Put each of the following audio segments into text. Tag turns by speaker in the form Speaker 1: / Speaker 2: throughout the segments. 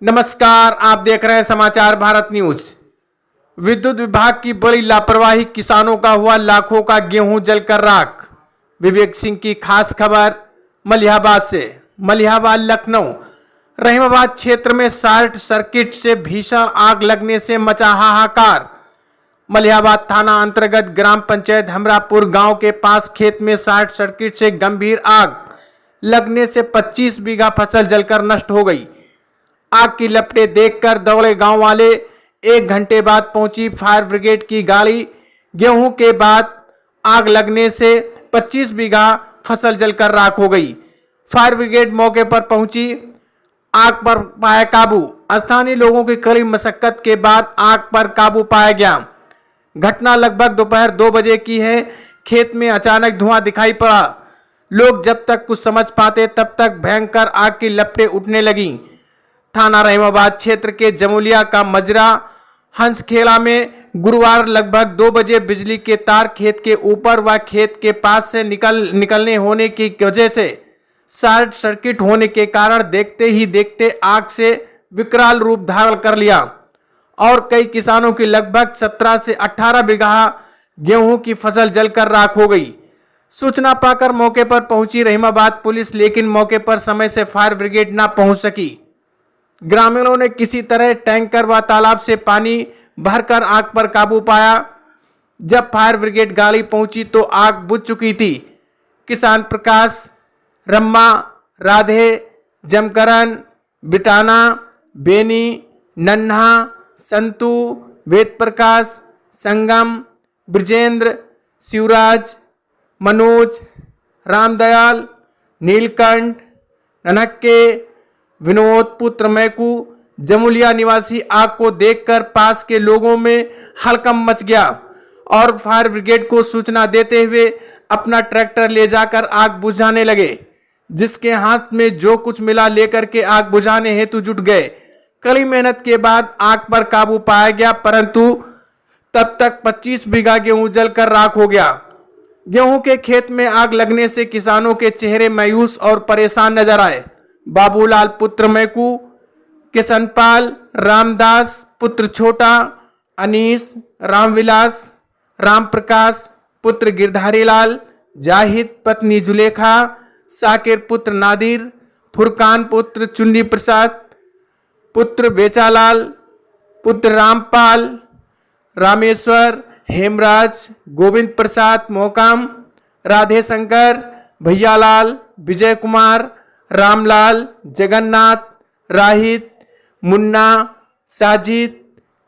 Speaker 1: नमस्कार, आप देख रहे हैं समाचार भारत न्यूज। विद्युत विभाग की बड़ी लापरवाही, किसानों का हुआ लाखों का गेहूं जलकर राख। विवेक सिंह की खास खबर मलिहाबाद से। मलिहाबाद लखनऊ रहीमाबाद क्षेत्र में शॉर्ट सर्किट से भीषण आग लगने से मचा हाहाकार। मलिहाबाद थाना अंतर्गत ग्राम पंचायत हमरापुर गांव के पास खेत में शॉर्ट सर्किट से गंभीर आग लगने से 25 बीघा फसल जलकर नष्ट हो गई। आग की लपटें देखकर दौड़े गांव वाले। 1 घंटे बाद पहुंची फायर ब्रिगेड की गाड़ी। गेहूं के बाद आग लगने से 25 बीघा फसल जलकर राख हो गई। फायर ब्रिगेड मौके पर पहुंची, आग पर पाया काबू। स्थानीय लोगों की कड़ी मशक्कत के बाद आग पर काबू पाया गया। घटना लगभग दोपहर 2 बजे की है। खेत में अचानक धुआं दिखाई पड़ा। लोग जब तक कुछ समझ पाते तब तक भयंकर आग की लपटें उठने लगीं। थाना रहीमाबाद क्षेत्र के जमुलिया का मजरा हंसखेड़ा में गुरुवार लगभग 2 बजे बिजली के तार खेत के ऊपर व खेत के पास से निकलने होने की वजह से शॉर्ट सर्किट होने के कारण देखते ही देखते आग से विकराल रूप धारण कर लिया और कई किसानों की लगभग 17 से 18 बीघा गेहूं की फसल जलकर राख हो गई। सूचना पाकर मौके पर पहुंची रहीमाबाद पुलिस, लेकिन मौके पर समय से फायर ब्रिगेड न पहुंच सकी। ग्रामीणों ने किसी तरह टैंकर व तालाब से पानी भरकर आग पर काबू पाया। जब फायर ब्रिगेड गाड़ी पहुंची तो आग बुझ चुकी थी। किसान प्रकाश, रम्मा, राधे, जमकरन, बिटाना, बेनी, नन्हा, संतू, वेद प्रकाश, संगम, ब्रजेंद्र, शिवराज, मनोज, रामदयाल, नीलकंठ, ननक्के, विनोद पुत्र मैकू, जमुलिया निवासी आग को देखकर पास के लोगों में हड़कंप मच गया और फायर ब्रिगेड को सूचना देते हुए अपना ट्रैक्टर ले जाकर आग बुझाने लगे। जिसके हाथ में जो कुछ मिला लेकर के आग बुझाने हेतु जुट गए। कड़ी मेहनत के बाद आग पर काबू पाया गया, परंतु तब तक 25 बीघा गेहूं जलकर राख हो गया। गेहूं के खेत में आग लगने से किसानों के चेहरे मायूस और परेशान नजर आए। बाबूलाल पुत्र मैकू, किशनपाल, रामदास पुत्र छोटा, अनीस, रामविलास, राम प्रकाश पुत्र गिरधारी लाल, जाहिद पत्नी जुलेखा, साकिर पुत्र नादिर, फुरकान पुत्र चुन्नी प्रसाद, पुत्र बेचालाल, पुत्र रामपाल, रामेश्वर, हेमराज, गोविंद प्रसाद मोकाम, राधे शंकर, भैयालाल, विजय कुमार, रामलाल, जगन्नाथ, राहित, मुन्ना, साजिद,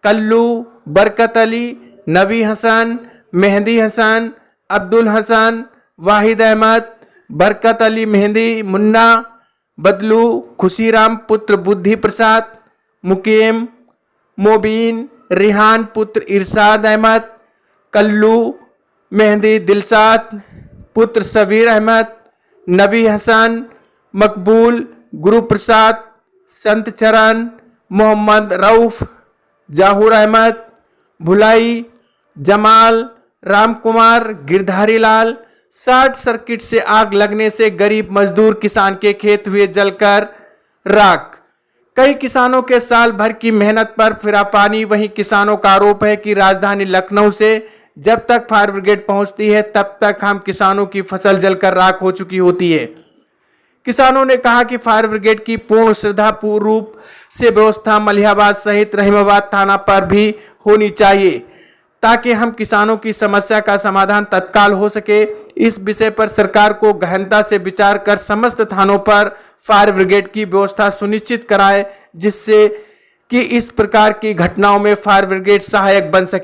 Speaker 1: कल्लू, बरकत अली, नबी हसन, मेहंदी हसन, अब्दुल हसन, वाहिद अहमद, बरकत अली, मेहंदी, मुन्ना, बदलू, खुशीराम पुत्र बुद्धि प्रसाद, मुकीम, मोबीन, रिहान पुत्र इरशाद अहमद, कल्लू, मेहंदी, दिलशाद पुत्र सबीर अहमद, नबी हसन, मकबूल, गुरु प्रसाद, संत चरण, मोहम्मद रऊफ, जाहूर अहमद, भुलाई, जमाल, राम कुमार, गिरधारी लाल। शॉर्ट सर्किट से आग लगने से गरीब मजदूर किसान के खेत हुए जलकर राख। कई किसानों के साल भर की मेहनत पर फिरा पानी। वहीं किसानों का आरोप है कि राजधानी लखनऊ से जब तक फायर ब्रिगेड पहुंचती है तब तक हम किसानों की फसल जलकर राख हो चुकी होती है। किसानों ने कहा कि फायर ब्रिगेड की पूर्ण श्रद्धापूर्ण रूप से व्यवस्था मलिहाबाद सहित रहीमाबाद थाना पर भी होनी चाहिए ताकि हम किसानों की समस्या का समाधान तत्काल हो सके। इस विषय पर सरकार को गहनता से विचार कर समस्त थानों पर फायर ब्रिगेड की व्यवस्था सुनिश्चित कराए, जिससे कि इस प्रकार की घटनाओं में फायर ब्रिगेड सहायक बन सके।